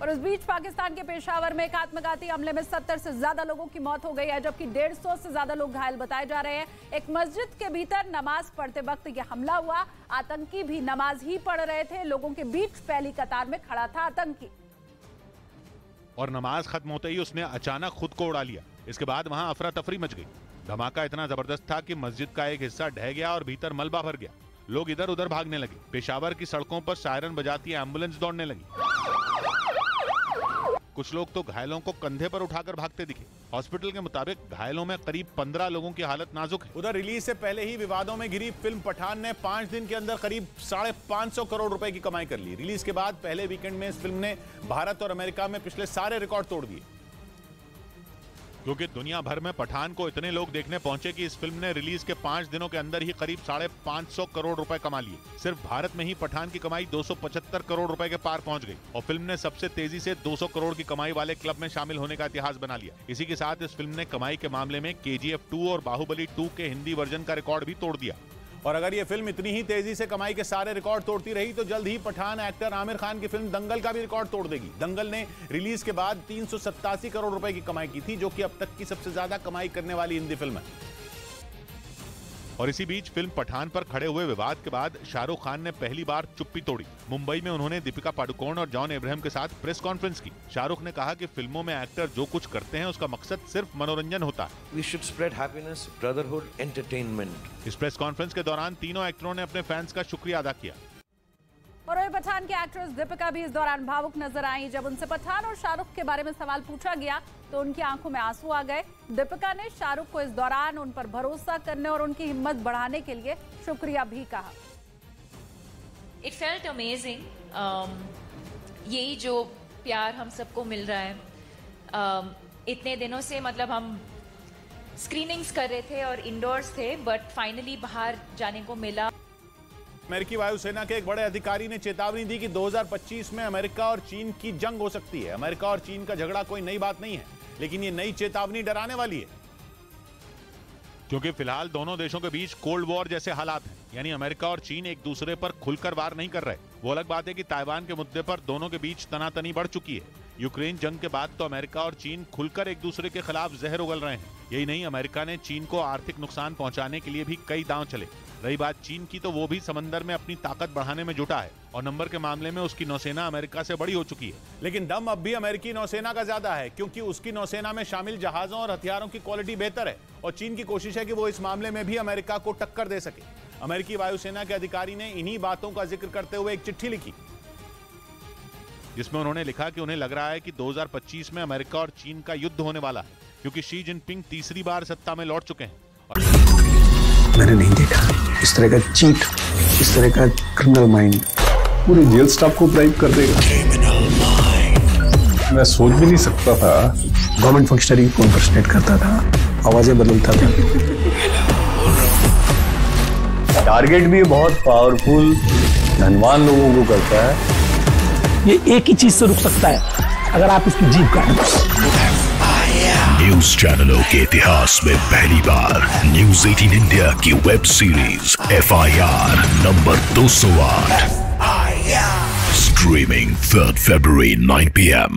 और इस बीच पाकिस्तान के पेशावर में एक आत्मघाती हमले में 70 से ज्यादा लोगों की मौत हो गई है, जबकि 150 से ज्यादा लोग घायल बताए जा रहे हैं। एक मस्जिद के भीतर नमाज पढ़ते वक्त यह हमला हुआ। आतंकी भी नमाज ही पढ़ रहे थे। लोगों के बीच पहली कतार में खड़ा था आतंकी, और नमाज खत्म होते ही उसने अचानक खुद को उड़ा लिया। इसके बाद वहां अफरा तफरी मच गई। धमाका इतना जबरदस्त था कि मस्जिद का एक हिस्सा ढह गया और भीतर मलबा भर गया। लोग इधर उधर भागने लगे। पेशावर की सड़कों पर सायरन बजाती एम्बुलेंस दौड़ने लगी। कुछ लोग तो घायलों को कंधे पर उठाकर भागते दिखे। हॉस्पिटल के मुताबिक घायलों में करीब 15 लोगों की हालत नाजुक है। उधर रिलीज से पहले ही विवादों में घिरी फिल्म पठान ने 5 दिन के अंदर करीब 550 करोड़ रुपए की कमाई कर ली। रिलीज के बाद पहले वीकेंड में इस फिल्म ने भारत और अमेरिका में पिछले सारे रिकॉर्ड तोड़ दिए, क्योंकि दुनिया भर में पठान को इतने लोग देखने पहुंचे कि इस फिल्म ने रिलीज के 5 दिनों के अंदर ही करीब 550 करोड़ रुपए कमा लिए। सिर्फ भारत में ही पठान की कमाई 275 करोड़ रुपए के पार पहुंच गई और फिल्म ने सबसे तेजी से 200 करोड़ की कमाई वाले क्लब में शामिल होने का इतिहास बना लिया। इसी के साथ इस फिल्म ने कमाई के मामले में KGF 2 और बाहुबली 2 के हिंदी वर्जन का रिकॉर्ड भी तोड़ दिया। और अगर ये फिल्म इतनी ही तेजी से कमाई के सारे रिकॉर्ड तोड़ती रही तो जल्द ही पठान एक्टर आमिर खान की फिल्म दंगल का भी रिकॉर्ड तोड़ देगी। दंगल ने रिलीज के बाद 387 करोड़ रुपए की कमाई की थी, जो कि अब तक की सबसे ज्यादा कमाई करने वाली हिंदी फिल्म है। और इसी बीच फिल्म पठान पर खड़े हुए विवाद के बाद शाहरुख खान ने पहली बार चुप्पी तोड़ी। मुंबई में उन्होंने दीपिका पादुकोण और जॉन अब्राहम के साथ प्रेस कॉन्फ्रेंस की। शाहरुख ने कहा कि फिल्मों में एक्टर जो कुछ करते हैं उसका मकसद सिर्फ मनोरंजन होता है। We should spread happiness, brotherhood, entertainment. इस प्रेस कॉन्फ्रेंस के दौरान तीनों एक्टरों ने अपने फैंस का शुक्रिया अदा किया। और वही पठान की एक्ट्रेस दीपिका भी इस दौरान भावुक नजर आई। जब उनसे पठान और शाहरुख के बारे में सवाल पूछा गया तो उनकी आंखों में आंसू आ गए। दीपिका ने शाहरुख को इस दौरान उन पर भरोसा करने और उनकी हिम्मत बढ़ाने के लिए शुक्रिया भी कहा। It felt amazing. यही जो प्यार हम सबको मिल रहा है। इतने दिनों से मतलब हम स्क्रीनिंग्स कर रहे थे और इंडोर्स थे, बट फाइनली बाहर जाने को मिला। अमेरिकी वायुसेना के एक बड़े अधिकारी ने चेतावनी दी कि 2025 में अमेरिका और चीन की जंग हो सकती है। अमेरिका और चीन का झगड़ा कोई नई बात नहीं है, लेकिन ये नई चेतावनी डराने वाली है, क्योंकि फिलहाल दोनों देशों के बीच कोल्ड वॉर जैसे हालात हैं। यानी अमेरिका और चीन एक दूसरे पर खुलकर वार नहीं कर रहे। वो अलग बात है कि ताइवान के मुद्दे पर दोनों के बीच तनातनी बढ़ चुकी है। यूक्रेन जंग के बाद तो अमेरिका और चीन खुलकर एक दूसरे के खिलाफ जहर उगल रहे हैं। यही नहीं, अमेरिका ने चीन को आर्थिक नुकसान पहुंचाने के लिए भी कई दांव चले। रही बात चीन की, तो वो भी समंदर में अपनी ताकत बढ़ाने में जुटा है और नंबर के मामले में उसकी नौसेना अमेरिका से बड़ी हो चुकी है। लेकिन दम अब भी अमेरिकी नौसेना का ज्यादा है, क्योंकि उसकी नौसेना में शामिल जहाजों और हथियारों की क्वालिटी बेहतर है और चीन की कोशिश है कि वो इस मामले में भी अमेरिका को टक्कर दे सके। अमेरिकी वायुसेना के अधिकारी ने इन्हीं बातों का जिक्र करते हुए एक चिट्ठी लिखी, जिसमें उन्होंने लिखा कि उन्हें लग रहा है कि 2025 में अमेरिका और चीन का युद्ध होने वाला है, क्योंकि शी जिनपिंग तीसरी बार सत्ता में लौट चुके हैं। मैंने नहीं देखा इस तरह का चीट, इस तरह का क्रिमिनल माइंड पूरे जेल स्टाफ को ब्राइब कर देगा। मैं सोच भी नहीं सकता था। गवर्नमेंट फंक्शनरी को इम्पर्सनेट करता था, आवाजें बदलता था। टारगेट भी बहुत पावरफुल धनवान लोगों को करता है। ये एक ही चीज से रुक सकता है, अगर आप इसकी जीभ काटें। न्यूज चैनलों के इतिहास में पहली बार न्यूज 18 इंडिया की web series FIR number 208 streaming 3 February 9 PM